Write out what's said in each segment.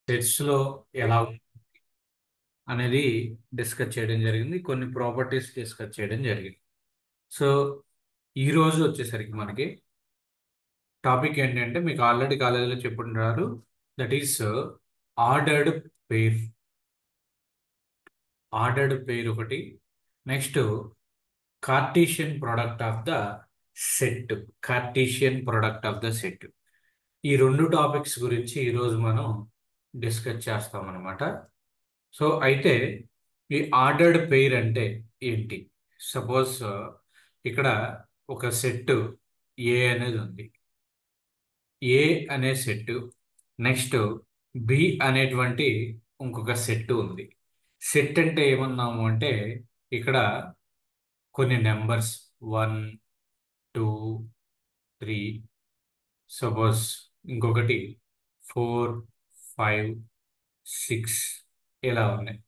సెట్స్లో ఎలా అనేది డిస్కస్ చేయడం జరిగింది. కొన్ని ప్రాపర్టీస్ డిస్కస్ చేయడం జరిగింది. సో ఈ రోజు వచ్చేసరికి మనకి టాపిక్ ఏంటంటే మీకు ఆల్రెడీ కాలేజీలో చెప్పుంటారు. That is ordered pair. Ordered pair ఒకటి. Next Cartesian product of the set. Cartesian product of the set. ఈ రెండు టాపిక్స్ గురించి ఈరోజు మనం డిస్కస్ చేస్తాం అనమాట. సో అయితే ఈ ఆర్డర్డ్ పెయిర్ అంటే ఏంటి? సపోజ్ ఇక్కడ ఒక సెట్ ఏ అనేది ఉంది. ఏ అనే సెట్, నెక్స్ట్ బి అనేటువంటి ఇంకొక సెట్ ఉంది. సెట్ అంటే ఏమన్నాము అంటే ఇక్కడ కొన్ని నెంబర్స్ 1 2 3 సపోజ్ ఇంకొకటి 4 5 6 ఇలా ఉన్నాయి.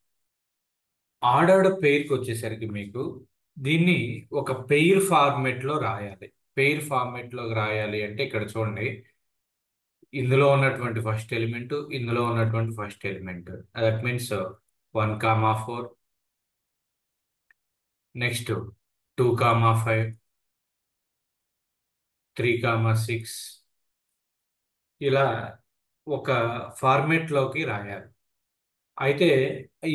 ఆర్డర్డ్ పెయిర్కి వచ్చేసరికి మీకు దీన్ని ఒక పెయిర్ ఫార్మెట్లో రాయాలి. పెయిర్ ఫార్మెట్లో రాయాలి అంటే ఇక్కడ చూడండి, ఇందులో ఉన్నటువంటి ఫస్ట్ ఎలిమెంట్, ఇందులో ఉన్నటువంటి first element, that means 1,4, next 2,5, 3,6 ఇలా ఒక ఫార్మెట్లోకి రాయాలి. అయితే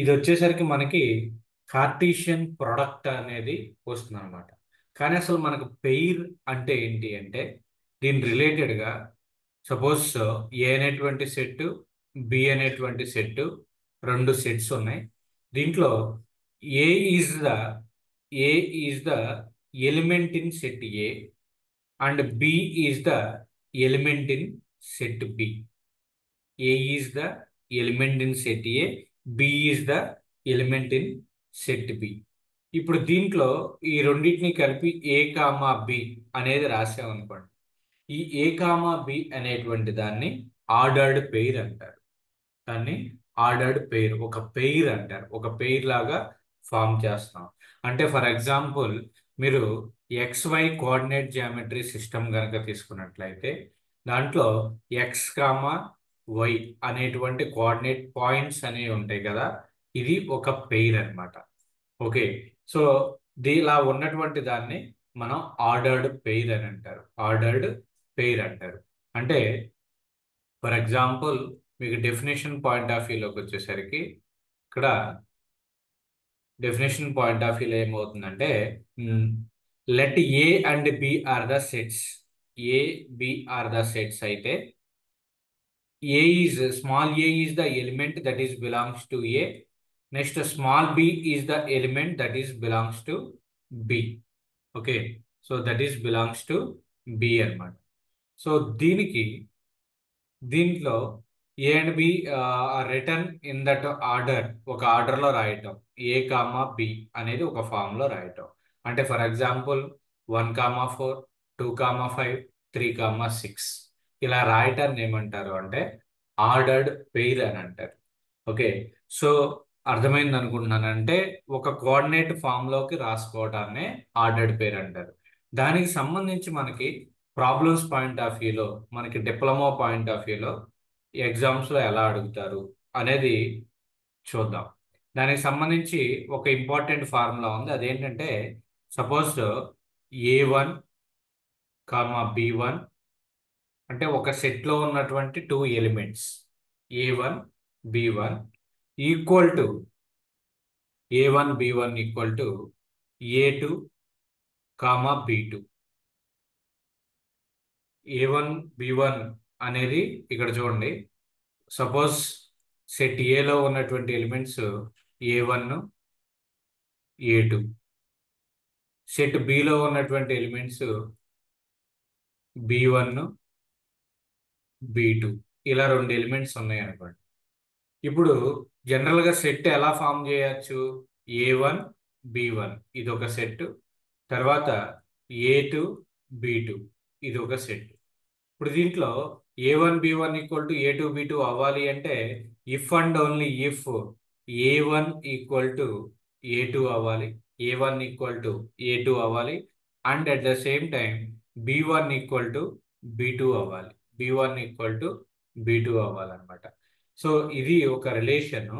ఇది వచ్చేసరికి మనకి కార్టీషియన్ ప్రొడక్ట్ అనేది వస్తుంది అనమాట. కానీ అసలు మనకు పెయిర్ అంటే ఏంటి అంటే దీని రిలేటెడ్గా సపోజ్ ఏ అనేటువంటి సెట్, బి అనేటువంటి సెట్, రెండు సెట్స్ ఉన్నాయి. దీంట్లో A is the A is the element in set A and B is the element in set B. A is the element in set A, B is the element in set B. ఇప్పుడు దీంట్లో ఈ రెండింటిని కలిపి ఏ comma B అనేది రాసామనుకోండి. ఈ ఏ comma B అనేటువంటి దాన్ని ordered pair అంటారు. దాన్ని ఆర్డర్డ్ పెయిర్, ఒక పెయిర్ అంటారు. ఒక పెయిర్ లాగా ఫామ్ చేస్తాం. అంటే ఫర్ ఎగ్జాంపుల్ మీరు XY కోఆర్డినేట్ జియోమెట్రీ సిస్టమ్ కనుక తీసుకున్నట్లయితే దాంట్లో ఎక్స్ కామా వై అనేటువంటి కోఆర్డినేట్ పాయింట్స్ అనేవి ఉంటాయి కదా, ఇది ఒక పెయిర్ అన్నమాట. ఓకే, సో ఇలా ఉన్నటువంటి దాన్ని మనం ఆర్డర్డ్ పెయిర్ అని అంటారు. ఆర్డర్డ్ పెయిర్ అంటారు. అంటే ఫర్ ఎగ్జాంపుల్ మీకు డెఫినేషన్ పాయింట్ ఆఫ్ వ్యూలోకి వచ్చేసరికి ఇక్కడ డెఫినేషన్ పాయింట్ ఆఫ్ వ్యూలో ఏమవుతుందంటే let A and B are the sets. A B are the sets అయితే small a is the element that is belongs to A. Next small b is the element that is belongs to B. Okay, so that is belongs to B అన్నమాట. So దీంట్లో A and B return in that order, ఒక ఆర్డర్లో రాయటం. ఏ comma B అనేది ఒక ఫామ్లో రాయటం. అంటే ఫర్ ఎగ్జాంపుల్ 1,4, 2,5, 3,6 ఇలా రాయటాన్ని ఏమంటారు అంటే ఆర్డర్డ్ పెయిర్ అని అంటారు. ఓకే, సో అర్థమైంది అనుకుంటున్నాను. అంటే ఒక కోఆర్డినేట్ ఫామ్లోకి రాసుకోవటాన్ని ఆర్డర్డ్ పెయిర్ అంటారు. దానికి సంబంధించి మనకి ప్రాబ్లమ్స్ పాయింట్ ఆఫ్ వ్యూలో, మనకి డిప్లొమా పాయింట్ ఆఫ్ వ్యూలో ఎగ్జామ్స్లో ఎలా అడుగుతారు అనేది చూద్దాం. దానికి సంబంధించి ఒక ఇంపార్టెంట్ ఫార్ములా ఉంది. అదేంటంటే సపోజ్ A1, B1 అంటే ఒక సెట్లో ఉన్నటువంటి 2 elements A1, B1 equal to A1, B1 equal to A2, B2. A1, B1 అనేది ఇక్కడ చూడండి, సపోజ్ సెట్ ఏలో ఉన్నటువంటి elements A1, A2, set below ఉన్నటువంటి ఎలిమెంట్స్ B1, B2 ఇలా రెండు ఎలిమెంట్స్ ఉన్నాయి అనుకోండి. ఇప్పుడు జనరల్గా సెట్ ఎలా ఫామ్ చేయొచ్చు? A1, B1 ఇది ఒక సెట్, తర్వాత A2, B2 ఇది ఒక సెట్. ఇప్పుడు దీంట్లో A1, B1 equal to A2, B2 అవ్వాలి అంటే if and only if A1 equal to A2 అవ్వాలి, A1 ఈక్వల్ టు A2 అవ్వాలి, and at the same time B1 equal to B2 అవ్వాలి, B1 ఈక్వల్ టు B2 అవ్వాలన్నమాట. So ఇది ఒక relation.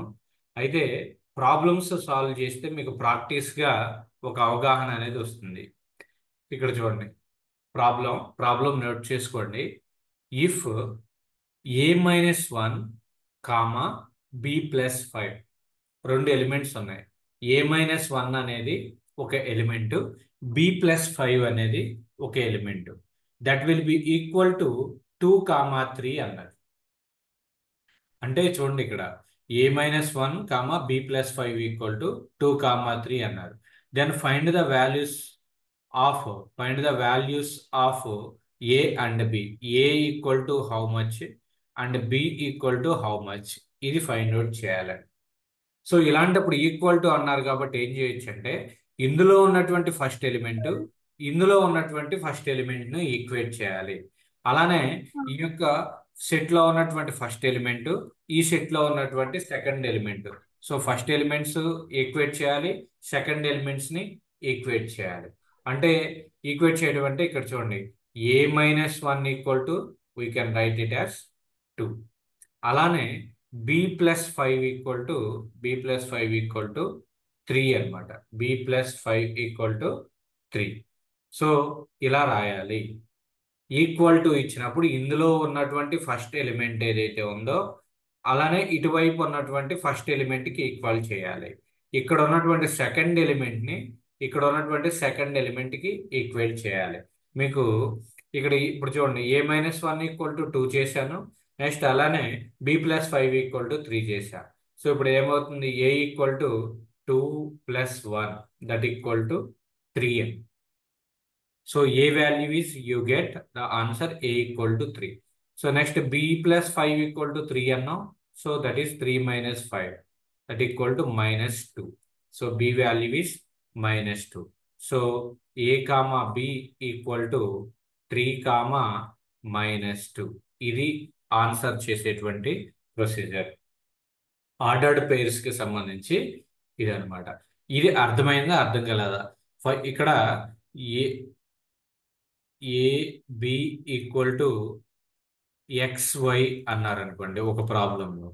అయితే problems solve చేస్తే మీకు ప్రాక్టీస్గా ఒక అవగాహన అనేది వస్తుంది. ఇక్కడ చూడండి, ప్రాబ్లం నోట్ చేసుకోండి. ఇఫ్ a-1 కామా b+5 రెండు ఎలిమెంట్స్ ఉన్నాయి. a-1 అనేది ఒక ఎలిమెంట్, b+5 అనేది ఒక element. That will be equal to 2, 3 అన్నది. అంటే చూడండి, ఇక్కడ a-1 comma b+5 equal to 2, 3 అన్నారు. Then find the values of a and b. a equal to how much and b equal to how much, ఇది find out చేయాలండి. So ఇలాంటప్పుడు equal to అన్నారు కాబట్టి ఏం చేయొచ్చు అంటే, ఇందులో ఉన్నటువంటి ఫస్ట్ ఎలిమెంట్ ను ఈక్వేట్ చేయాలి. అలానే ఈ యొక్క సెట్ లో ఉన్నటువంటి ఫస్ట్ ఎలిమెంట్, ఈ సెట్ లో ఉన్నటువంటి second element. So first elements equate చేయాలి, సెకండ్ ఎలిమెంట్స్ ని ఈక్వేట్ చేయాలి. అంటే ఈక్వేట్ చేయడం అంటే ఇక్కడ చూడండి, a-1 equal to we can write it as 2. అలానే b+5 ఈక్వల్ టు 3 అనమాట. b+5 equal to 3. సో ఇలా రాయాలి. ఈక్వల్ టు ఇచ్చినప్పుడు ఇందులో ఉన్నటువంటి ఫస్ట్ ఎలిమెంట్ ఏదైతే ఉందో అలానే ఇటువైపు ఉన్నటువంటి ఫస్ట్ ఎలిమెంట్కి ఈక్వల్ చేయాలి. ఇక్కడ ఉన్నటువంటి సెకండ్ ఎలిమెంట్కి ఈక్వల్ చేయాలి. మీకు ఇక్కడ ఇప్పుడు చూడండి, a-1 ఈక్వల్ టు 2 చేశాను. నెక్స్ట్ అలానే b+5 ఈక్వల్ టు 3 చేశాను. సో ఇప్పుడు ఏమవుతుంది, a equal to 2+1 that equal to 3 అని. So a value is you get the answer a equal to 3. So next b+5 equal to 3 and now. So that is 3 minus 5 that equal to -2. So b value is -2. So a comma b equal to 3 comma -2. ఇది answer చేసేటువంటి procedure. Ordered pairs కి సంబంధించి ఇది అనమాట. ఇది అర్థమైందా, అర్థం కలదా? ఇక్కడ A B equal to XY అన్నారు అనుకోండి ఒక ప్రాబ్లంలో.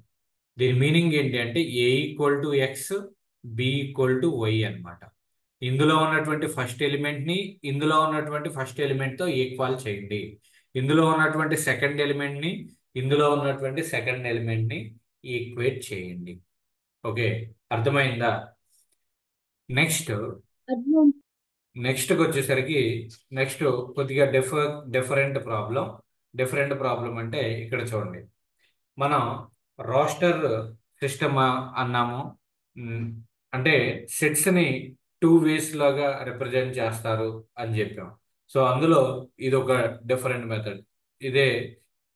దీని మీనింగ్ ఏంటి అంటే A equal to x, B equal to y అనమాట. ఇందులో ఉన్నటువంటి ఫస్ట్ ఎలిమెంట్ని ఇందులో ఉన్నటువంటి ఫస్ట్ ఎలిమెంట్తో ఈక్వల్ చేయండి. ఇందులో ఉన్నటువంటి సెకండ్ ఎలిమెంట్ని ఇందులో ఉన్నటువంటి సెకండ్ ఎలిమెంట్ని ఈక్వేట్ చేయండి. ఓకే, అర్థమైందా? నెక్స్ట్కి వచ్చేసరికి నెక్స్ట్ కొద్దిగా డిఫరెంట్ ప్రాబ్లం అంటే ఇక్కడ చూడండి, మనం రోస్టర్ సిస్టమ్ అన్నాము. అంటే సెట్స్ని 2 ways లాగా రిప్రజెంట్ చేస్తారు అని చెప్పాం. సో అందులో ఇది ఒక డిఫరెంట్ మెథడ్.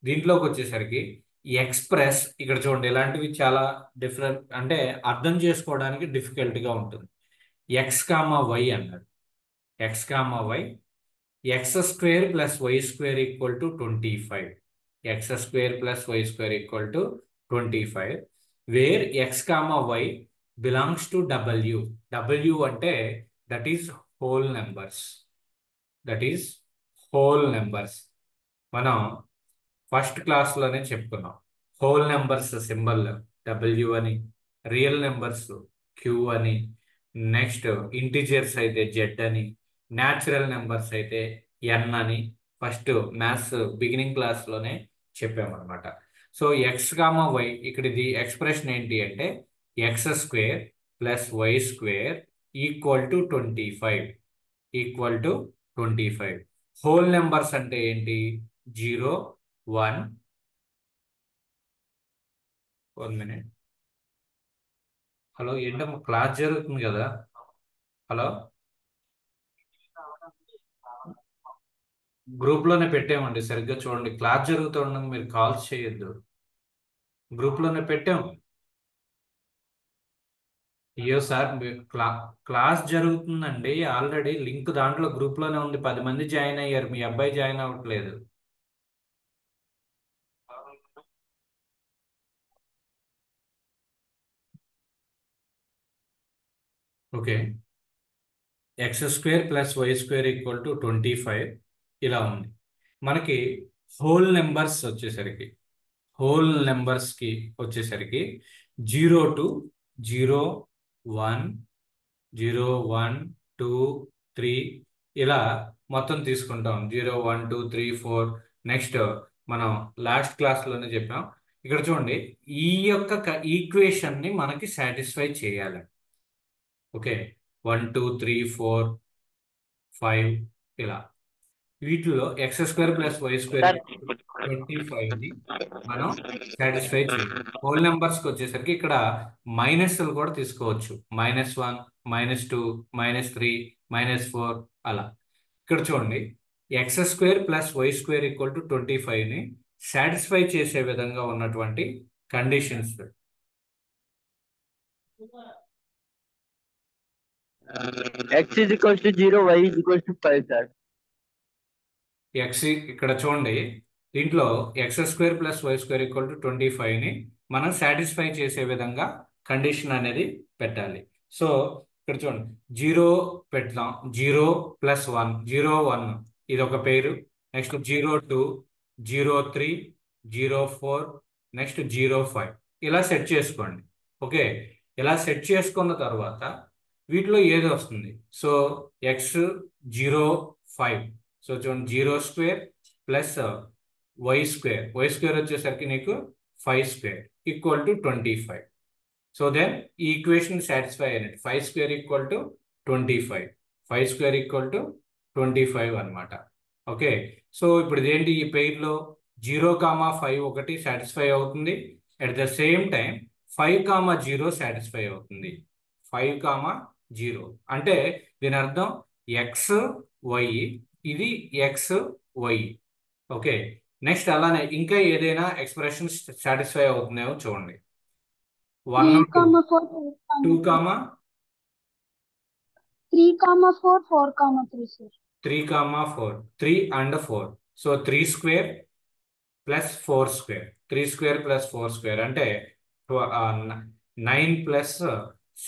దీంట్లోకి వచ్చేసరికి ఎక్స్ప్రెస్, ఇక్కడ చూడండి ఇలాంటివి చాలా డిఫరెంట్, అంటే అర్థం చేసుకోవడానికి డిఫికల్ట్గా ఉంటుంది. ఎక్స్ కామా వై అన్నారు. x comma y, x² plus y² equal to 25. x² plus y² equal to 25, where x comma y belongs to w. W అంటే that is whole numbers. మనం ఫస్ట్ క్లాస్లోనే చెప్పుకున్నాం. హోల్ నెంబర్స్ సింబల్ W అని, real numbers Q అని, next integers అయితే Z అని, natural numbers అయితే N అని ఫస్ట్ మ్యాథ్స్ బిగినింగ్ క్లాస్లోనే చెప్పామన్నమాట. సో ఎక్స్ కామా వై, ఇక్కడ ఇది ఎక్స్ప్రెషన్ ఏంటి అంటే x² plus y² equal to 25. Whole numbers అంటే ఏంటి? 0, 1. 1 minute. హలో, ఏంటమ్మా క్లాస్ జరుగుతుంది కదా? హలో, గ్రూప్లోనే పెట్టామండి, సరిగ్గా చూడండి. క్లాస్ జరుగుతుండగా మీరు కాల్స్ చేయొద్దు. గ్రూప్లోనే పెట్టాం. అయ్యో సార్, క్లాస్ జరుగుతుందండి ఆల్రెడీ, లింక్ దాంట్లో గ్రూప్లోనే ఉంది. 10 మంది జాయిన్ అయ్యారు, మీ అబ్బాయి జాయిన్ అవ్వట్లేదు. Okay, x² plus y² equal to 25 ఇలా ఉంది. మనకి హోల్ నెంబర్స్ వచ్చేసరికి హోల్ నెంబర్స్కి వచ్చేసరికి 0 to 0 1 0 1 2 3 ఇలా మొత్తం తీసుకుంటాం. 0 1 2 3 4. నెక్స్ట్ మనం లాస్ట్ క్లాస్లోనే చెప్పాం. ఇక్కడ చూడండి, ఈ యొక్క ఈక్వేషన్ ని మనకి సాటిస్ఫై చేయాలి. ఓకే, 1 2 3 4 5 ఇలా వీటిలో x² + y² 25 ని మనం సాటిస్ఫై చేయాలి. హోల్ నెంబర్స్కి వచ్చేసరికి ఇక్కడ మైనస్లు కూడా తీసుకోవచ్చు. -1 -2 -3 -4 అలా. ఇక్కడ చూడండి, x² + y² = 25 ని సాటిస్ఫై చేసే విధంగా ఉన్నటువంటి conditions. x = 0, y = 5 sir. x ఇక్కడ చూడండి, దీంట్లో x² + y² = 25 ని మనం సాటిస్ఫై చేసే విధంగా కండిషన్ అనేది పెట్టాలి. సో ఇక్కడ చూడండి, 0 పెడతాం, 0 + 1 0 1 ఇది ఒక పేరు. నెక్స్ట్ 0 2 0 3 0 4 నెక్స్ట్ 0 5 ఇలా సెట్ చేసుకోండి. ఓకే, ఇలా సెట్ చేసుకున్న తర్వాత వీటిలో ఏది వస్తుంది? So x 0 5. సో చూడండి, 0² + y² వచ్చేసరికి నీకు 5² = 25. సో దెన్ ఈ ఈక్వేషన్ సాటిస్ఫై అయినట్టు. 5² = 25, 5² = 25 అనమాట. ఓకే, సో ఇప్పుడు ఇదేంటి, ఈ పెయిర్లో 0, 5 ఒకటి సాటిస్ఫై అవుతుంది. At the same time 5, 0 satisfy అవుతుంది. 5, 0 అంటే దీని అర్థం x y, ఇది x y. ఓకే, నెక్స్ట్ అలానే ఇంకా ఏదైనా ఎక్స్ప్రెషన్ సాటిస్ఫై అవుతుందేమో చూడండి. 1 3, 2 4, 2, 3, 4, 4, 3, sir. 3, 4 3 and 4. సో 3² + 4² 3² + 4² అంటే 9 +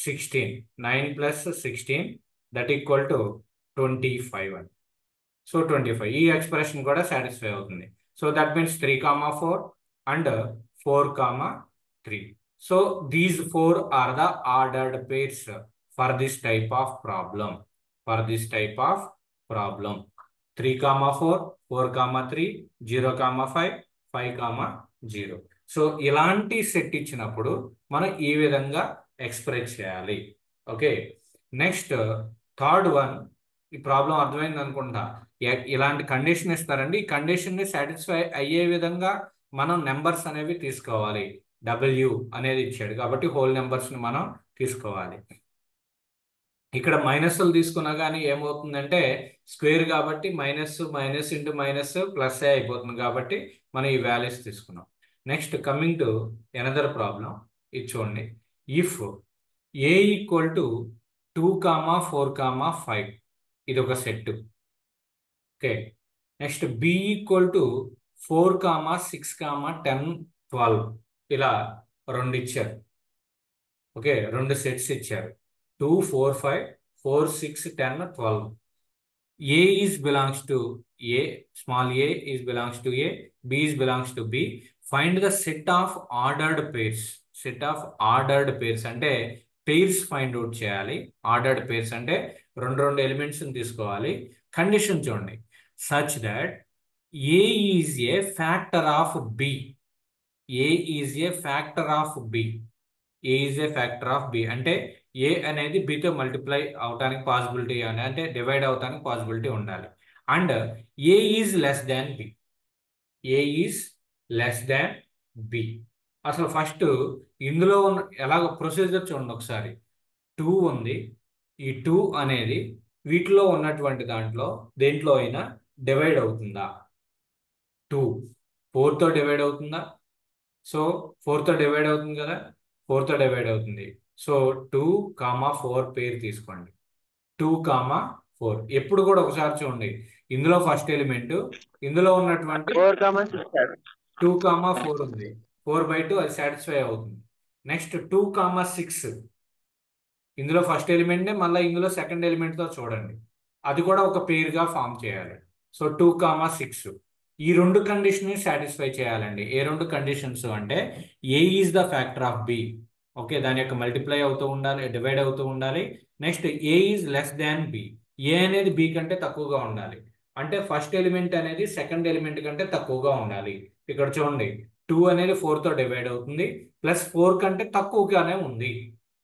16 9 + 16 దట్ ఈక్వల్ టు 25 అని. సో 25 ఈ ఎక్స్ప్రెషన్ కూడా సాటిస్ఫై అవుతుంది. So that means 3, 4 and 4, 3. So these 4 are the ordered pairs for this type of problem. 3, 4 4, 3 0, 5 5, 0. So ఇలాంటి సెట్ ఇచ్చినప్పుడు మనం ఈ విధంగా ఎక్స్ప్రెస్ చేయాలి. Okay, next third one. ఈ ప్రాబ్లం అర్థమైంది అనుకుంటా. ఇలాంటి కండిషన్ ఇస్తారండి, ఈ కండిషన్ ని సాటిస్ఫై అయ్యే విధంగా మనం నెంబర్స్ అనేవి తీసుకోవాలి. W అనేది ఇచ్చాడు కాబట్టి హోల్ నెంబర్స్ ని మనం తీసుకోవాలి. ఇక్కడ మైనస్లు తీసుకున్నా కానీ ఏమవుతుందంటే స్క్వేర్ కాబట్టి మైనస్ ఇంటూ మైనస్ ప్లస్ అయిపోతుంది కాబట్టి మనం ఈ వాల్యూస్ తీసుకున్నాం. Next coming to another problem. ఇది చూడండి, ఇఫ్ a = 2, 4, 5 ఇది ఒక సెట్. ఓకే, నెక్స్ట్ b = 4, 6, 10, 12 ఇలా రెండు ఇచ్చారు. ఓకే, రెండు సెట్స్ ఇచ్చారు. 2 4 5 4 6 10 12. a is belongs to a, small a is belongs to a, b is belongs to b. Find the set of ordered pairs. Set of ordered pairs అంటే pairs find out చేయాలి. Ordered pairs అంటే రెండు elements తీసుకోవాలి. Condition చూడండి, such that a is a factor of b. a is a factor of b. a is a factor of b అంటే a అనేది b తో multiply అవటానికి పాసిబిలిటీ అంటే డివైడ్ అవటానికి పాసిబిలిటీ ఉండాలి. And a is less than b. a is less than b. అసలు first ఇందులో ఉన్న ఎలాగ ప్రొసీజర్ చూడండి ఒకసారి. 2 ఉంది, ఈ 2 అనేది వీటిలో ఉన్నటువంటి దాంట్లో దేంట్లో అయినా డివైడ్ అవుతుందా? 2 4తో డివైడ్ అవుతుందా? సో 4తో డివైడ్ అవుతుంది కదా, 4తో డివైడ్ అవుతుంది. సో 2, 4 పేరు తీసుకోండి. 2, 4 ఎప్పుడు కూడా ఒకసారి చూడండి, ఇందులో ఫస్ట్ ఎలిమెంట్ ఇందులో ఉన్నటువంటి 2, 4 ఉంది. 4/2 అది సాటిస్ఫై అవుతుంది. నెక్స్ట్ 2, 6 ఇందులో ఫస్ట్ ఎలిమెంట్ మళ్ళీ ఇందులో సెకండ్ ఎలిమెంట్తో చూడండి, అది కూడా ఒక పేరుగా ఫామ్ చేయాలి. సో 2, 6 ఈ రెండు కండిషన్ సాటిస్ఫై చేయాలండి. ఏ రెండు కండిషన్స్ అంటే A is the factor of B. Okay, దాని యొక్క మల్టిప్లై అవుతూ ఉండాలి, డివైడ్ అవుతూ ఉండాలి. Next A is less than B. A అనేది బి కంటే తక్కువగా ఉండాలి. అంటే ఫస్ట్ ఎలిమెంట్ అనేది సెకండ్ ఎలిమెంట్ కంటే తక్కువగా ఉండాలి. ఇక్కడ చూడండి 2 అనేది 4తో డివైడ్ అవుతుంది, ప్లస్ 4 కంటే తక్కువగానే ఉంది,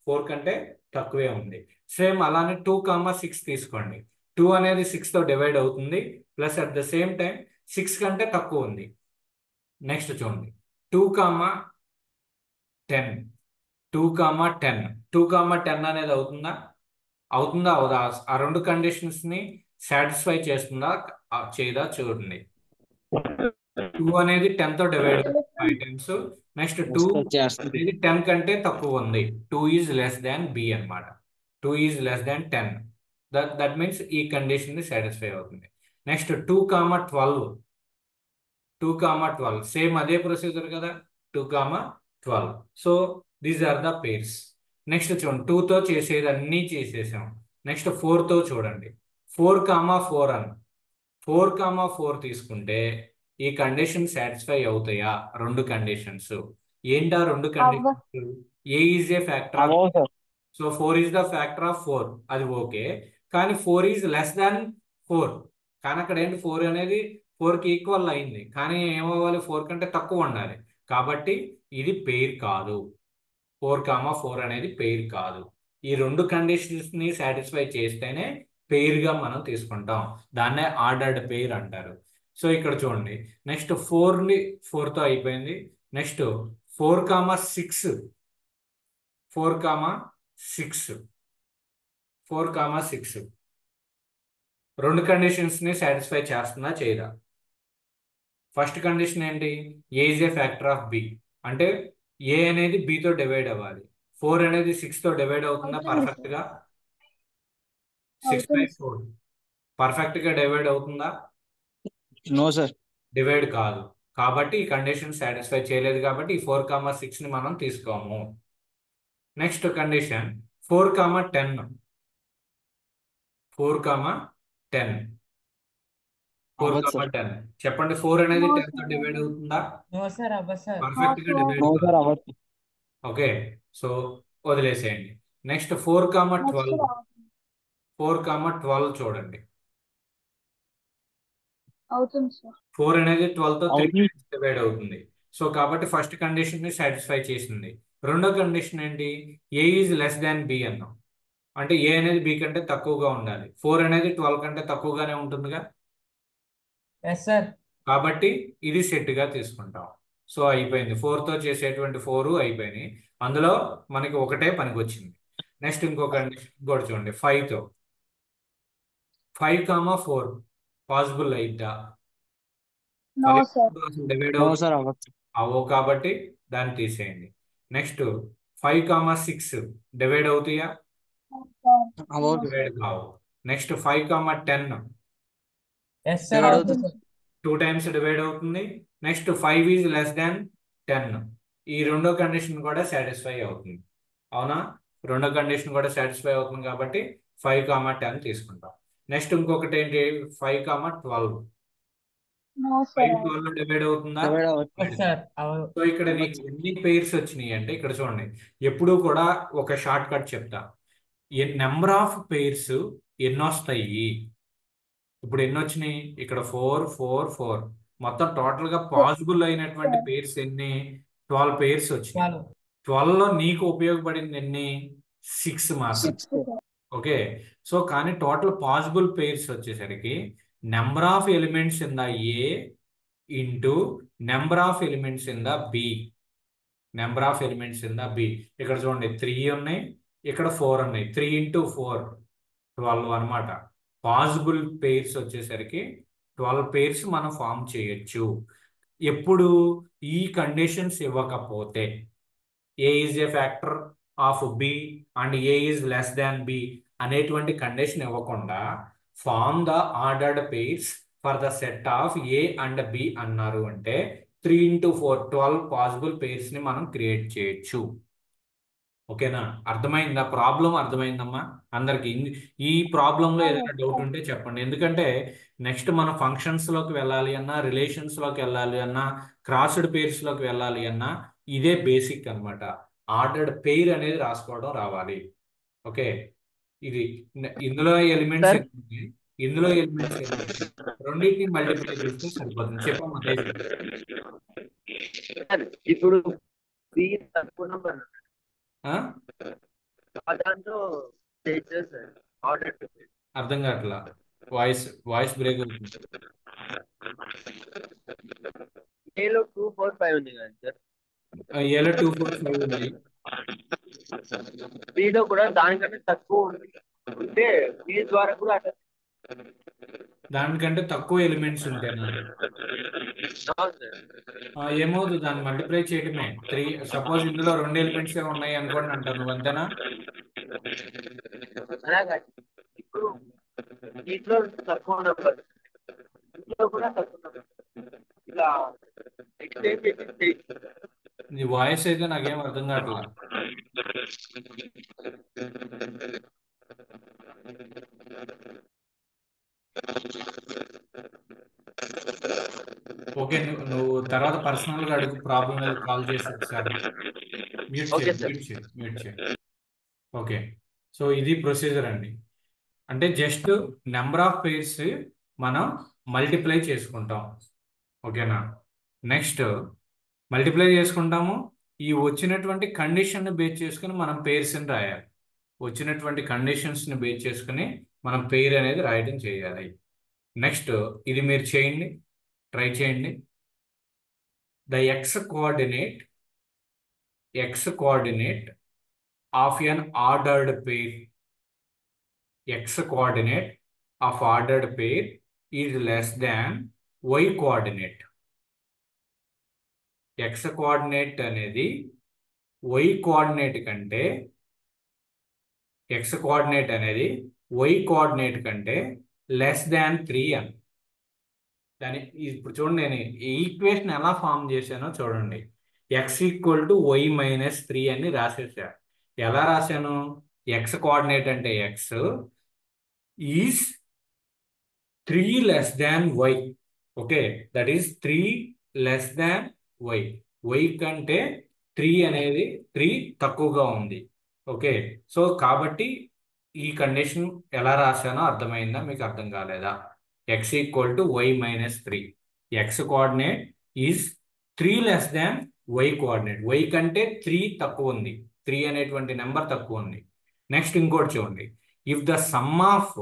4 కంటే తక్కువే ఉంది. సేమ్ అలానే 2,6 తీసుకోండి. 2 అనేది 6తో డివైడ్ అవుతుంది, plus at the same time 6 కంటే తక్కువ ఉంది. నెక్స్ట్ చూడండి 2,10 2,10 2,10 అనేది అవుతుందా అవుదా? ఆ రెండు కండిషన్స్ ని సాటిస్ఫై చేస్తుందా చేయదా చూడండి. 2 అనేది 10తో డివైడ్ అవుతుంది 5 టైమ్స్. నెక్స్ట్ 2 చేస్తుంది. అనేది 10 కంటే తక్కువ ఉంది, 2 ఈజ్ లెస్ దాన్ బి అనమాట. 2 is less than 10. That means ఈ కండిషన్ ని సాటిస్ఫై అవుతుంది. నెక్స్ట్ 2,12 2,12 సేమ్ అదే ప్రొసీజర్ కదా, 2,12. So these are the pairs. Next చూడండి 2తో చేసేది అన్నీ చేసేసాం. నెక్స్ట్ 4తో చూడండి, 4,4 అని 4,4 తీసుకుంటే ఈ కండిషన్ సాటిస్ఫై అవుతాయా? రెండు కండిషన్స్ ఏంటా? రెండు conditions A is a factor of, అవ్వవు sir. So 4 is the factor of 4, అది ఓకే. కానీ 4 ఈజ్ లెస్ దాన్ 4, కానీ అక్కడ ఏంటి 4 అనేది 4కి ఈక్వల్ అయింది, కానీ ఏమవ్వాలి 4 కంటే తక్కువ ఉండాలి. కాబట్టి ఇది పెయిర్ కాదు, 4,4 అనేది పెయిర్ కాదు. ఈ రెండు కండిషన్స్ ని సాటిస్ఫై చేస్తేనే పెయిర్ గా మనం తీసుకుంటాం, దాన్నే ఆర్డర్డ్ పెయిర్ అంటారు. సో ఇక్కడ చూడండి నెక్స్ట్ 4తో అయిపోయింది. నెక్స్ట్ 4,6 4,6 4,6 రెండు కండిషన్స్ ని సాటిస్ఫై చేస్తుందా చేయదా? ఫస్ట్ కండిషన్ ఏంటి? A is a factor of B, అంటే ఏ అనేది బితో డివైడ్ అవ్వాలి. 4 అనేది 6తో డివైడ్ అవుతుందా పర్ఫెక్ట్ గా? 6/4 పర్ఫెక్ట్ గా డివైడ్ అవుతుందా? No sir. డివైడ్ కాదు. కాబట్టి ఈ కండిషన్ సాటిస్ఫై చేయలేదు, కాబట్టి ఈ 4,6 ని మనం తీసుకోము. నెక్స్ట్ కండిషన్ 4,10 4,10 అవ్వదు సార్. 4,10 చెప్పండి. 4 అనేది No, 10తో డివైడ్ అవుతుందా? నో సార్ అవ్వదు సార్. పర్ఫెక్ట్ గా డివైడ్ నో కాదు. సార్ అవ్వదు. ఓకే, సో వదిలేసేయండి. నెక్స్ట్ 4,12 చూడండి. అవుతుంది సార్. 4 అనేది 12తో 3 అవుతుంది. టైమ్స్ డివైడ్ అవుతుంది. సో కాబట్టి ఫస్ట్ కండిషన్ ని సాటిస్ఫై చేసింది. రెండో కండిషన్ ఏంటి? A is less than B అన్నాం, అంటే ఏ అనేది బి కంటే తక్కువగా ఉండాలి. 4 అనేది 12 కంటే తక్కువగానే ఉంటుందిగా, ఎస్ సార్. కాబట్టి ఇది సెట్ గా తీసుకుంటాం. సో అయిపోయింది, 4తో చేసేటువంటి 4 అయిపోయినాయి. అందులో మనకి ఒకటే పనికి వచ్చింది. నెక్స్ట్ ఇంకో కండిషన్ కూడా చూడండి 5తో 5,4 పాసిబుల్ అయిద్దా? No, sir. Divide no sir అవ్వదు. అవో, కాబట్టి దాన్ని తీసేయండి. నెక్స్ట్ 5,6 డివైడ్ అవుతాయా? అవ్వదు. డివైడ్ కావు. నెక్స్ట్ 5,10 ఎస్ సార్ Divide అవుతుంది సార్. 2 టైమ్స్ డివైడ్ అవుతుంది. నెక్స్ట్ 5 ఈజ్ లెస్ దాన్ 10, ఈ రెండో కండిషన్ కూడా సాటిస్ఫై అవుతుంది. అవునా? రెండో కండిషన్ కూడా సాటిస్ఫై అవుతుంది, కాబట్టి 5,10 తీసుకుంటాం. నెక్స్ట్ ఇంకొకటి ఏంటి? 5,12 No, sir. 5,12 డివైడ్ అవుతుందా? Divide అవ్వదు. ఎస్ సార్ అవ్వదు. సో ఇక్కడ నీకు ఎన్ని పెయిర్స్ వచ్చినాయి అంటే, ఇక్కడ చూడండి ఎప్పుడు కూడా ఒక షార్ట్ కట్ చెప్తా. నెంబర్ ఆఫ్ పెయిర్స్ ఎన్ని వస్తాయి? ఇప్పుడు ఎన్ని వచ్చినాయి? ఇక్కడ 4 4 4 మొత్తం టోటల్ గా పాసిబుల్ అయినటువంటి పెయిర్స్ ఎన్ని? 12 పెయిర్స్ వచ్చినాయి. 12 లో నీకు ఉపయోగపడింది ఎన్ని? 6 మాత్రం. 6, sir. ఓకే, సో కానీ టోటల్ పాసిబుల్ పెయిర్స్ వచ్చేసరికి number of elements in the A into number of elements in the B. Number of elements in the B. ఇక్కడ చూడండి 3 ఉన్నాయి, ఇక్కడ 4 ఉన్నాయి. 3 ఇంటూ 4 12 అనమాట. పాసిబుల్ పెయిర్స్ వచ్చేసరికి 12 పెయిర్స్ మనం ఫామ్ చేయొచ్చు. ఎప్పుడు? ఈ కండిషన్స్ ఇవ్వకపోతే, A is a factor of B and A is less than B అనేటువంటి కండిషన్ ఇవ్వకుండా form the ordered pairs for the set of A and B అన్నారు అంటే 3 ఇంటూ 4 12 పాసిబుల్ పెయిర్స్ ని మనం క్రియేట్ చేయొచ్చు. ఓకేనా? అర్థమైందా? ప్రాబ్లం అర్థమైందమ్మా అందరికి? ఈ ప్రాబ్లంలో ఏదైనా డౌట్ ఉంటే చెప్పండి. ఎందుకంటే నెక్స్ట్ మనం ఫంక్షన్స్లోకి వెళ్ళాలి అన్నా, రిలేషన్స్లోకి వెళ్ళాలి అన్నా, క్రాస్డ్ పేర్స్లోకి వెళ్ళాలి అన్నా ఇదే బేసిక్ అన్నమాట. ఆర్డర్డ్ పెయిర్ అనేది రాసుకోవడం రావాలి. ఓకే, ఇది ఇందులో ఎలిమెంట్స్ సార్ ఇందులో ఎలిమెంట్స్ రెండింటిని మల్టిప్లై చేస్తే సరిపోతుంది. చెప్పమ్మా తేజ. ఇప్పుడు బి తక్కువ నెంబర్ ఆ? దాంట్లో చేస్తారు సార్ ఆర్డర్ అర్థం కావట్లా, వాయిస్ వాయిస్ బ్రేక్ అవుతుంది. ఏలో 2 4 5 ఉంది కదా సార్. ఏలో 2 4 5 ఉన్నాయి. బిలో కూడా దానికంటే తక్కువ ఉంది అంటే బి ద్వారా కూడా అట్లా దానికంటే తక్కువ ఎలిమెంట్స్ ఉంటేనా అవును సార్. ఏమవుతుంది? దాన్ని మల్టిప్లై చేయడమే. 3 సపోజ్ ఇందులో 2 ఎలిమెంట్స్ ఉన్నాయి అనుకోండి అంటాను నువ్వు, అంతేనా? అలాగా ఇప్పుడు దీంట్లో తక్కువ నెంబర్ ఇంట్లో కూడా తక్కువ నెంబర్ ఇలా ఎక్స్చేంజ్ చేసి నీ వాయిస్ అయితే నాకేం అర్థం కావట్లా. ఓకే, నువ్వు తర్వాత పర్సనల్ గా అడుగు, ప్రాబ్లం లేదు, కాల్ చేసి ఒకసారి. మ్యూట్ ఓకే చేయి, సార్. మ్యూట్ చేయి, మ్యూట్ చేయి. ఓకే, సో ఇది ప్రొసీజర్ అండి. అంటే జస్ట్ నెంబర్ ఆఫ్ పేర్స్ మనం మల్టిప్లై చేసుకుంటాం. ఓకేనా? నెక్స్ట్ మల్టిప్లై చేసుకుంటాము. ఈ వచ్చినటువంటి కండిషన్ బేస్ చేసుకుని మనం పేర్స్ని రాయాలి. వచ్చినటువంటి కండిషన్స్ని బేస్ చేసుకుని మనం పేరు అనేది రాయడం చేయాలి. నెక్స్ట్ ఇది మీరు చేయండి, ట్రై చేయండి. The x coordinate of an ordered pair, x coordinate of ordered pair is less than y coordinate. x coordinate అనేది y coordinate కంటే x coordinate అనేది y coordinate కంటే లెస్ దాన్ 3 అని. దాని ఇప్పుడు చూడండి, నేను ఈ ఈక్వేషన్ ఎలా ఫామ్ చేశానో చూడండి. x equal to y minus 3 అని రాసేసా. ఎలా రాశాను? x కోఆర్డినేట్ అంటే x is 3 less than y. Okay, that is 3 less than y. y కంటే 3 అనేది 3 తక్కువగా ఉంది. ఓకే, సో కాబట్టి ఈ కండిషన్ ఎలా రాశానో అర్థమైందా? మీకు అర్థం కాలేదా? x equal to y minus 3. X coordinate is 3 less than y coordinate. Y కంటే 3 తక్కువ ఉంది, 3 అనేటువంటి నెంబర్ తక్కువ ఉంది. నెక్స్ట్ ఇంకోటి చూడండి. If the sum of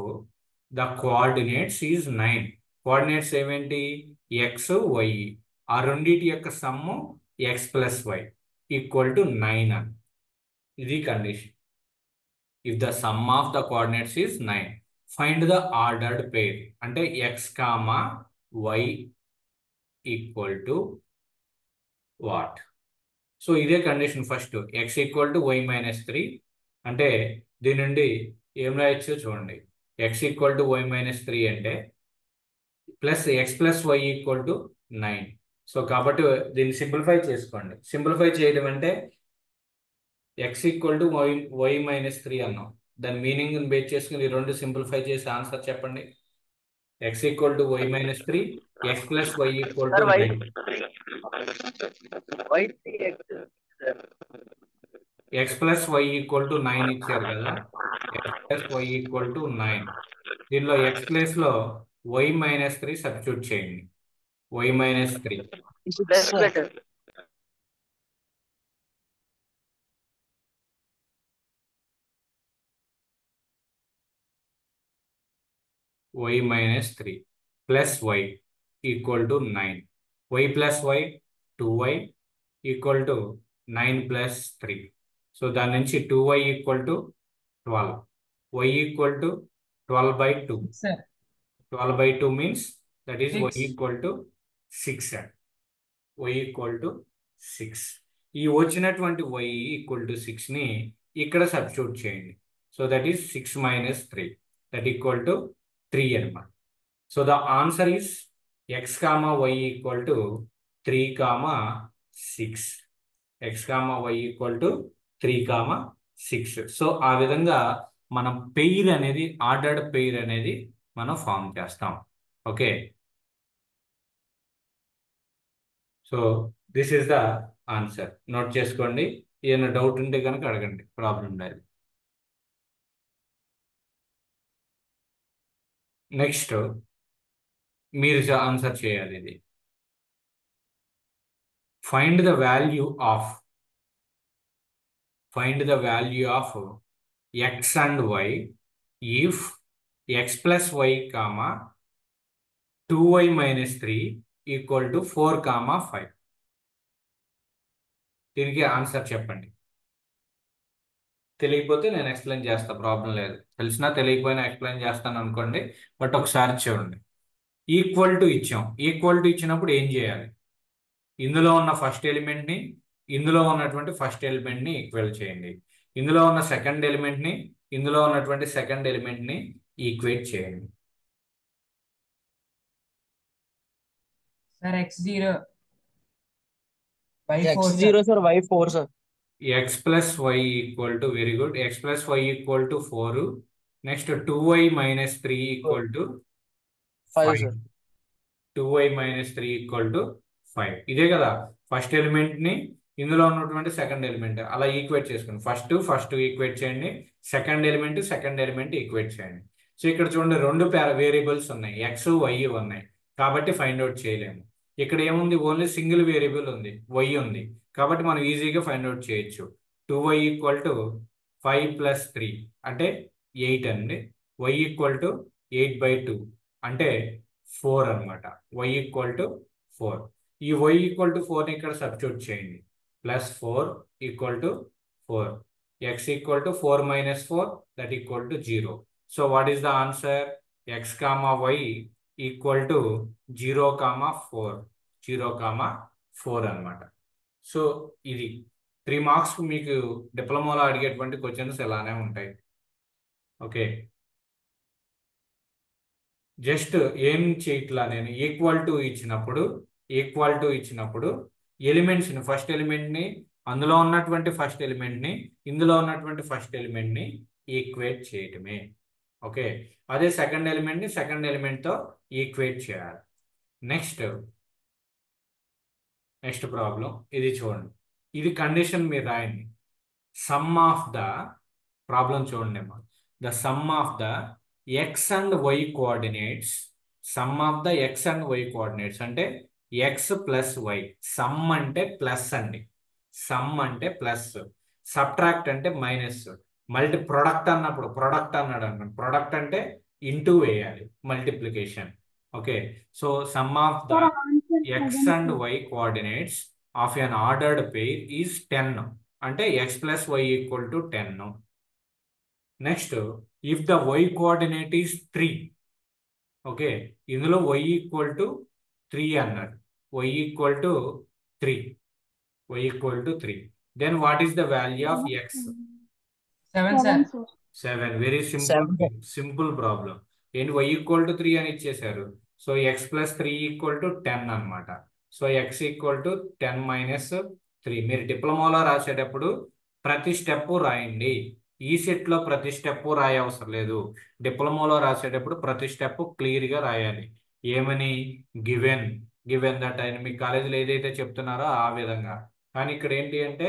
the coordinates is 9. Coordinates ఏమేంటి? X y. ఆ రెండింటి యొక్క sum x plus y equal to 9 అని. ఇది condition. If the sum of the coordinates is 9, find the ordered pair. అంటే x comma y equal to what? So ఇదే condition. First x equal to y minus 3 అంటే దీని నుండి ఏం రాయొచ్చు చూడండి. X equal to y minus 3 అంటే plus x plus y equal to 9. So కాబట్టి దీన్ని సింప్లిఫై చేసుకోండి. సింప్లిఫై చేయడం అంటే x equal to y minus 3 అన్నాం. దాని మీనింగ్ బేస్ చేసుకుని ఈ రెండు సింప్లిఫై చేసి ఆన్సర్ చెప్పండి. X equal to y minus 3, x plus y equal to 9. X plus y equal to 9 ఇచ్చారు కదా. X plus y equal to 9. దీనిలో ఎక్స్ ప్లేస్ లో వై మైనస్ 3 సబ్స్టిట్యూట్ చేయండి. Y minus 3 y minus 3 plus y equal to 9. y plus y 2y equal to 9 plus 3. So దాని నుంచి 2y equal to 12. y equal to 12 by 2. Sir. 12 by 2 means that is 6. y equal to 6. y equal to 6. ఈ వచ్చినటువంటి y equal to 6 ని ఇక్కడ substitute చేయండి. So that is 6 minus 3 that equal to 3 అన్నమాట. So the answer is x comma y equal to 3 comma 6. X comma y equal to 3,6. So ఆ విధంగా మనం pair అనేది ఆర్డర్డ్ పెయిర్ అనేది మనం ఫామ్ చేస్తాం. Okay, so this is the answer. Note చేసుకోండి, ఏమైనా డౌట్ ఉంటే కనుక అడగండి, ప్రాబ్లం లేదు. నెక్స్ట్ మీరు ఆన్సర్ చేయాలి ఇది. Find the value of x and y if x plus y comma 2y minus 3 equal to 4 comma 5. దీనికి ఆన్సర్ చెప్పండి. తెలియకపోతే నేను ఎక్స్ప్లెయిన్ చేస్తా, ప్రాబ్లం లేదు. తెలిసినా తెలియకపోయినా ఎక్స్ప్లెయిన్ చేస్తాను అనుకోండి, బట్ ఒకసారి చూడండి. ఈక్వల్ టు ఇచ్చాం. ఈక్వల్ టు ఇచ్చినప్పుడు ఏం చేయాలి? ఇందులో ఉన్న ఫస్ట్ ఎలిమెంట్ని ఇందులో ఉన్నటువంటి ఫస్ట్ ఎలిమెంట్ని ఈక్వల్ చేయండి. ఇందులో ఉన్న సెకండ్ ఎలిమెంట్ని ఇందులో ఉన్నటువంటి సెకండ్ ఎలిమెంట్ని ఈక్వేట్ చేయండి. sir x0 y4 x0 sir, y4 sir. x plus y equal to, very good, x plus y equal to 4. Next 2y minus 3 equal to 5 5. sir. 2y minus 3 equal to 5. ఇదే కదా first element ని ఇందులో ఉన్నటువంటి second element అలా equate చేసుకోండి. First equate చేయండి, second element equate చేయండి. So ఇక్కడ చూడండి, రెండు వేరియబుల్స్ ఉన్నాయి, ఎక్స్ వై ఉన్నాయి, కాబట్టి ఫైండ్ అవుట్ చేయలేము. ఇక్కడ ఏముంది? ఓన్లీ సింగిల్ వేరియబుల్ ఉంది, వై ఉంది, కాబట్టి మనం ఈజీగా ఫైండ్ అవుట్ చేయొచ్చు. 2y ఈక్వల్ టు 5 ప్లస్ 3 అంటే 8 అండి. y ఈక్వల్ టు 8/2 అంటే 4 అనమాట. y equal to 4. ఈ y ఈక్వల్ టు 4ని ఇక్కడ సబ్స్టిట్యూట్ చేయండి. Plus 4 equal to 4. x equal to 4 minus 4 that equal to 0. So what is the answer? x comma y equal to 0,4 అనమాట. So ఇది 3 marks మీకు డిప్లొమాలో అడిగేటువంటి questions ఇలానే ఉంటాయి. ఓకే, జస్ట్ ఏం చేయట్లా, నేను ఈక్వల్ టు ఇచ్చినప్పుడు ఎలిమెంట్స్ని ఫస్ట్ ఎలిమెంట్ని అందులో ఉన్నటువంటి ఫస్ట్ ఎలిమెంట్ని ఇందులో ఉన్నటువంటి ఫస్ట్ ఎలిమెంట్ని ఈక్వేట్ చేయటమే. ఓకే, అదే సెకండ్ ఎలిమెంట్తో ఈక్వేట్ చేయాలి. నెక్స్ట్ ప్రాబ్లం ఇది చూడండి. ఇది కండిషన్ మీరు రాయండి. సమ్ ఆఫ్ ద ప్రాబ్లం చూడండి అమ్మా. The sum of the x and y coordinates అంటే ఎక్స్ ప్లస్ వై. సమ్ అంటే ప్లస్ అండి, సమ్ అంటే ప్లస్, సబ్ట్రాక్ట్ అంటే మైనస్, మల్టీ ప్రొడక్ట్ అన్నప్పుడు ప్రొడక్ట్ అన్నాడు అనుకోండి, ప్రొడక్ట్ అంటే ఇంటూ వేయాలి, multiplication. Okay, so sum of the Sir, answer x seven, and sir. Y coordinates of an ordered pair is 10 అంటే x plus y equal to 10. Next if the y coordinate is 3. Okay, ఇందులో y equal to 3 అన్నాడు. y equal to 3. Then what is the value of x? 7 sir 7, sir. 7. Very 7 sir. Simple problem. ఏంటి? y equal to 3 అని ఇచ్చేశారు. So x plus 3 equal to 10 అనమాట. So x equal to 10 minus 3. మీరు డిప్లొమాలో రాసేటప్పుడు ప్రతి step రాయండి. ఈ సెట్లో ప్రతి స్టెప్ రాయ అవసరం లేదు. డిప్లొమాలో రాసేటప్పుడు ప్రతి స్టెప్ క్లియర్గా రాయాలి. ఏమని? గివెన్ దట్ అని మీ కాలేజీలో ఏదైతే చెప్తున్నారో ఆ విధంగా. కానీ ఇక్కడ ఏంటి అంటే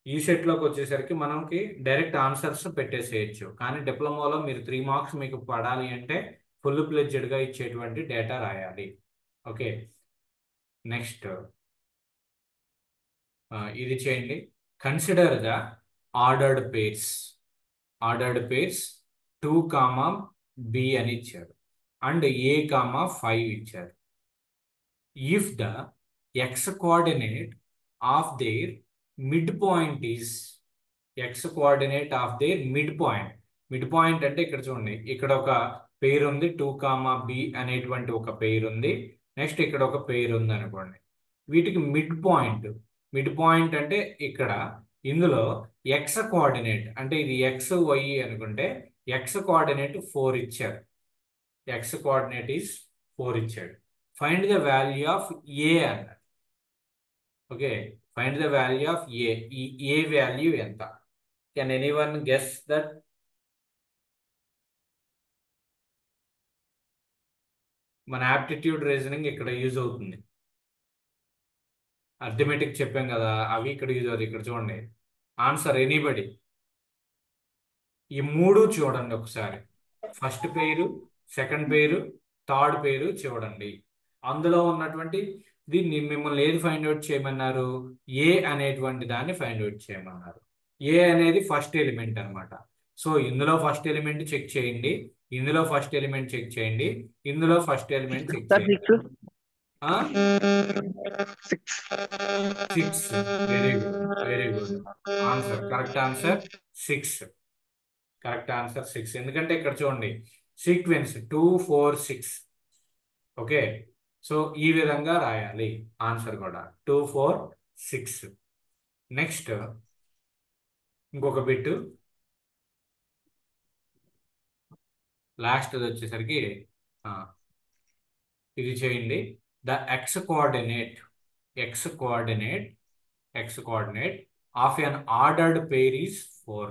ఈ సెట్లోకి వచ్చేసరికి మనకి డైరెక్ట్ ఆన్సర్స్ పెట్టేసేయచ్చు. కానీ డిప్లొమాలో మీరు 3 మార్క్స్ మీకు పడాలి అంటే ఫుల్ ప్లెడ్జెడ్గా ఇచ్చేటువంటి డేటా రాయాలి. ఓకే, నెక్స్ట్ ఇది చేయండి. Consider the ordered pairs 2, b అని ఇచ్చారు అండ్ a, 5 ఇచ్చారు. If the x coordinate of their mid point is mid point అంటే ఇక్కడ చూడండి, ఇక్కడ ఒక పెయిర్ ఉంది 2, b అనేటువంటి ఒక పెయిర్ ఉంది. నెక్స్ట్ ఇక్కడ ఒక పెయిర్ ఉంది అనుకోండి. వీటికి మిడ్ పాయింట్ అంటే ఇక్కడ ఇందులో ఎక్స్ కోఆర్డినేట్ అంటే ఇది ఎక్స్ వై అనుకుంటే ఎక్స్ కోఆర్డినేట్ 4 ఇచ్చారు. ఎక్స్ కోఆర్డినేట్ ఈజ్ 4 ఇచ్చాడు. Find the value of a అన్నారు. Okay, find the value of a. ఈ ఏ వాల్యూ ఎంత? Can anyone guess that? మన యాప్టిట్యూడ్ రీజనింగ్ ఇక్కడ యూజ్ అవుతుంది. అర్థమెటిక్ చెప్పాం కదా, అవి ఇక్కడ యూజ్ అవుతాయి. ఇక్కడ చూడండి ఆన్సర్ ఎనీబడి. ఈ మూడు చూడండి ఒకసారి. ఫస్ట్ పేరు, సెకండ్ పేరు, థర్డ్ పేరు చూడండి. అందులో ఉన్నటువంటి దీన్ని మిమ్మల్ని ఏది ఫైండ్ అవుట్ చేయమన్నారు? ఏ అనేటువంటి దాన్ని ఫైండ్ అవుట్ చేయమన్నారు. ఏ అనేది ఫస్ట్ ఎలిమెంట్ అన్నమాట. సో ఇందులో ఫస్ట్ ఎలిమెంట్ చెక్ చేయండి, ఇందులో ఫస్ట్ ఎలిమెంట్ చెక్ చేయండి, ఇందులో ఫస్ట్ ఎలిమెంట్ చెక్ సార్ చేయండి. 6. 6. Very good, very good. Answer correct answer 6. Correct answer 6. ఎందుకంటే ఇక్కడ చూడండి సీక్వెన్స్ 2 4 6. ఓకే, సో ఈ విధంగా రాయాలి ఆన్సర్ కూడా 2 4 6. నెక్స్ట్ ఇంకొక బిట్ లాస్ట్ వచ్చేసరికి ఇది చేయండి. The x coordinate of an ordered pair is 4.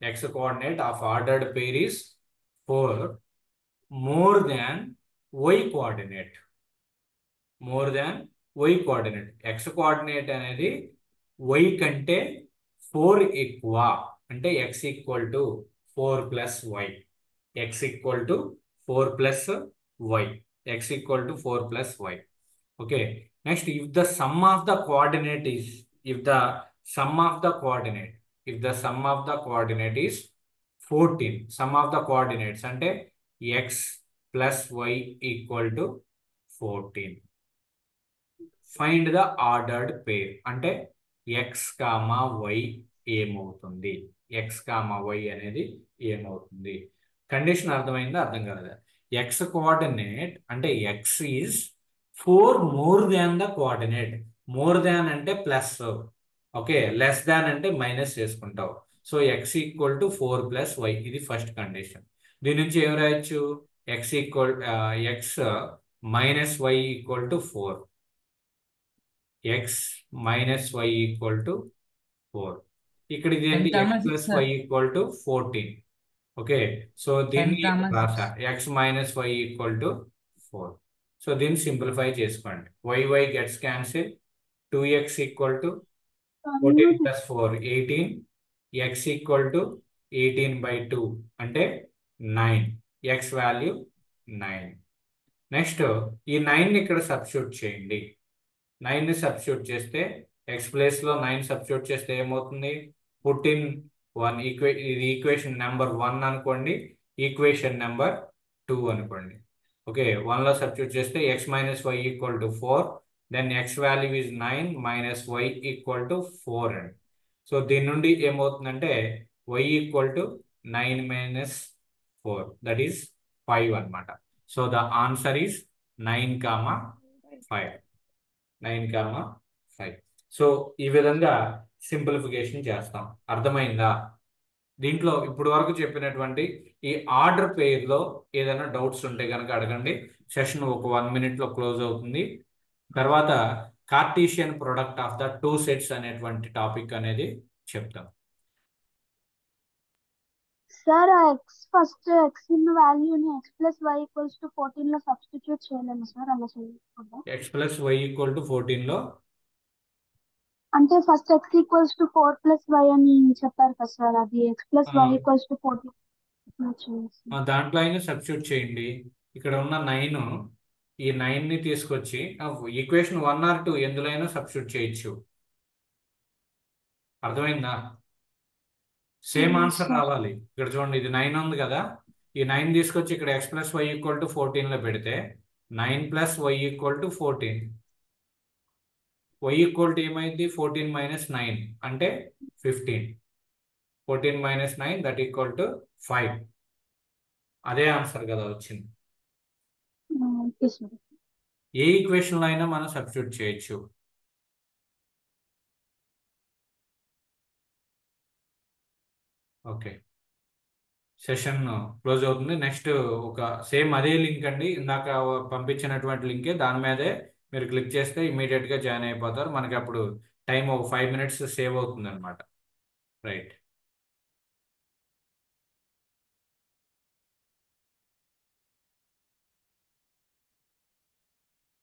X coordinate of ordered pair is 4 more than y coordinate. X coordinate అనేది y కంటే 4 ఎక్కువ. అంటే x equal to 4 plus y. Okay, next if the sum of the coordinate is 14, sum of the coordinates అంటే x plus y equal to 14. Find the ordered pair అంటే x comma why ఏమవుతుంది? అనేది ఏమవుతుంది? Condition అర్థమైందా, అర్థం కాలేదా? X coordinate అంటే x is 4 more than the coordinate. More than అంటే ప్లస్, ఓకే, లెస్ దాన్ అంటే మైనస్ చేసుకుంటావు. So x equal to 4 plus y, ఇది ఫస్ట్ కండిషన్. దీని నుంచి ఏం రాయొచ్చు? X minus y equal to 4. X minus y equal to 4. ఇక్కడ ఇది ఏంటి? X plus y equal to 14. Okay, so దీన్ని రాసా x minus y equal to 4. So దీన్ని సింప్లిఫై చేసుకోండి. Y gets cancel. 2x equal to 14 plus 4 18. X equal to 18/2 అంటే 9. X value 9. Next ఈ 9ని ఇక్కడ సబ్స్టిట్యూట్ చేయండి. 9ని సబ్స్టిట్యూట్ చేస్తే ఎక్స్ ప్లేస్లో 9 సబ్స్టిట్యూట్ చేస్తే ఏమవుతుంది? 14 1 ఇది ఈక్వేషన్ నెంబర్ 1 అనుకోండి, ఈక్వేషన్ నెంబర్ 2 అనుకోండి. ఓకే, 1లో సబ్స్టిట్యూట్ చేస్తే x minus y equal to 4. Then x value is 9 minus y equal to 4 అండి. సో దీని నుండి ఏమవుతుందంటే y equal to 9 minus 4 that is 5 అనమాట. So the answer is 9,5. So ఈ విధంగా సింప్లిఫికేషన్ చేస్తాం. అర్థమైందా? దీంట్లో ఇప్పుడు వరకు చెప్పినటువంటి ఈ ఆర్డర్ పేర్లో ఏదైనా డౌట్స్ ఉంటే కనుక అడగండి. సెషన్ ఒక 1 minute క్లోజ్ అవుతుంది. తర్వాత cartesian product of the 2 sets అనేటువంటి టాపిక్ అనేది చెప్తాం. సార్ ఫస్ట్ ఎక్స్ ఇన్ వాల్యూని x plus y equals to 14 లో సబ్స్టిట్యూట్ చేయలేము సార్, అలా చేయకుండా? X plus y equal to 14లో అంటే first x equals to 4 plus y అని చెప్పారు కదా సార్, అది x plus y equals to 14 దాంట్లో అయినా సబ్స్టిట్యూట్ చేయండి. ఇక్కడ ఉన్న 9, ఈ 9ని తీసుకొచ్చి ఈక్వేషన్ 1 or 2 ఎందులో అయినా సబ్స్టిట్యూట్ చేయొచ్చు. అర్థమైందా? సేమ్ ఆన్సర్ రావాలి. ఇక్కడ చూడండి ఇది 9 ఉంది కదా, ఈ 9 తీసుకొచ్చి ఇక్కడ x plus y equal to 14లో పెడితే 9 plus y equal to 14. Y equal to ఏమైంది? 14 మైనస్ 9 అంటే 15. 14 మైనస్ 9 దట్ ఈక్వల్ టు 5. అదే ఆన్సర్ కదా వచ్చింది. ఏ ఈక్వేషన్లో అయినా మనం సబ్స్టిట్యూట్ చేయొచ్చు. ఓకే, సెషన్ క్లోజ్ అవుతుంది. నెక్స్ట్ ఒక సేమ్ అదే లింక్ అండి, ఇందాక పంపించినటువంటి లింకే, దాని మీదే మీరు క్లిక్ చేస్తే ఇమీడియట్గా జాయిన్ అయిపోతారు. మనకి అప్పుడు టైం ఒక 5 minutes సేవ్ అవుతుంది అనమాట. రైట్.